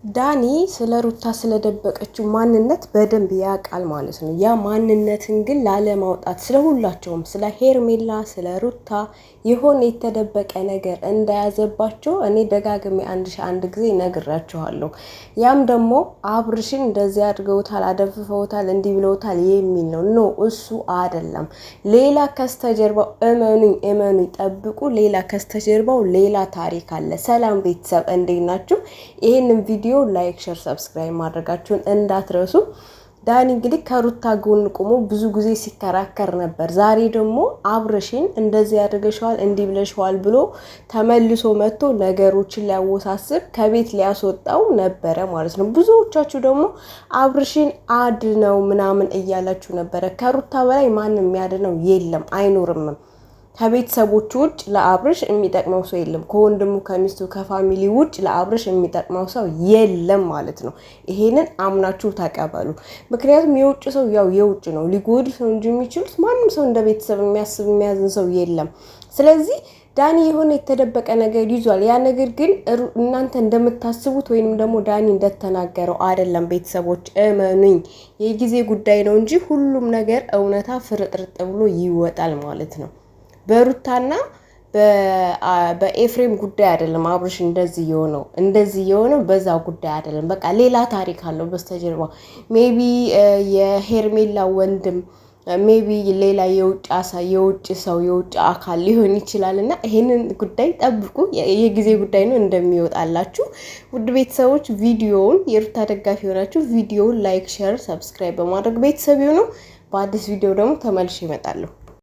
ዳኒ ስለ ሩታ ስለደበቀችው ማንነት በደንብ ያውቃል ማለት ነው። ያ ማንነትን ግን ላለማውጣት ስለሁላቸውም ስለ ሄርሜላ ስለ ሩታ የሆነ የተደበቀ ነገር እንደያዘባቸው እኔ ደጋግሜ አንድ ጊዜ ነግራቸዋለሁ። ያም ደግሞ አብርሽን እንደዚህ አድርገውታል፣ አደፍፈውታል፣ እንዲህ ብለውታል የሚል ነው። ኖ እሱ አይደለም። ሌላ ከስተጀርባው እመኑኝ ጠብቁ። ሌላ ከስተጀርባው ሌላ ታሪክ አለ። ሰላም ቤተሰብ እንዴት ናችሁ? ይሄንን ቪዲዮ ላይክ ሼር ሰብስክራይብ ማድረጋችሁን እንዳትረሱ። ዳኒ እንግዲህ ከሩታ ጎን ቆሞ ብዙ ጊዜ ሲከራከር ነበር። ዛሬ ደግሞ አብርሽን እንደዚህ ያደርገሻል እንዲህ ብለሽዋል ብሎ ተመልሶ መጥቶ ነገሮችን ሊያወሳስብ ከቤት ሊያስወጣው ነበረ ማለት ነው። ብዙዎቻችሁ ደግሞ አብርሽን አድነው ምናምን እያላችሁ ነበረ። ከሩታ በላይ ማንም የሚያድነው የለም አይኖርምም። ከቤተሰቦቹ ውጭ ለአብርሽ የሚጠቅመው ሰው የለም። ከወንድሙ ከሚስቱ ከፋሚሊ ውጭ ለአብርሽ የሚጠቅመው ሰው የለም ማለት ነው። ይሄንን አምናችሁ ተቀበሉ። ምክንያቱም የውጭ ሰው ያው የውጭ ነው፣ ሊጎዱ ሰው እንጂ የሚችሉት ማንም ሰው እንደ ቤተሰብ የሚያስብ የሚያዝን ሰው የለም። ስለዚህ ዳኒ የሆነ የተደበቀ ነገር ይዟል። ያ ነገር ግን እናንተ እንደምታስቡት ወይንም ደግሞ ዳኒ እንደተናገረው አይደለም። ቤተሰቦች እመኑኝ፣ የጊዜ ጉዳይ ነው እንጂ ሁሉም ነገር እውነታ ፍርጥርጥ ብሎ ይወጣል ማለት ነው። በሩታና በኤፍሬም ጉዳይ አይደለም አብርሽ እንደዚህ የሆነው በዛ ጉዳይ አይደለም። በቃ ሌላ ታሪክ አለው በስተጀርባ። ሜቢ የሄርሜላ ወንድም ሜቢ ሌላ የውጭ ሰው የውጭ አካል ሊሆን ይችላል። እና ይሄንን ጉዳይ ጠብቁ፣ የጊዜ ጉዳይ ነው እንደሚወጣላችሁ። ውድ ቤተሰቦች ቪዲዮውን የሩታ ደጋፊ የሆናችሁ ቪዲዮውን ላይክ ሼር ሰብስክራይብ በማድረግ ቤተሰብ ይሁኑ። በአዲስ ቪዲዮ ደግሞ ተመልሼ እመጣለሁ።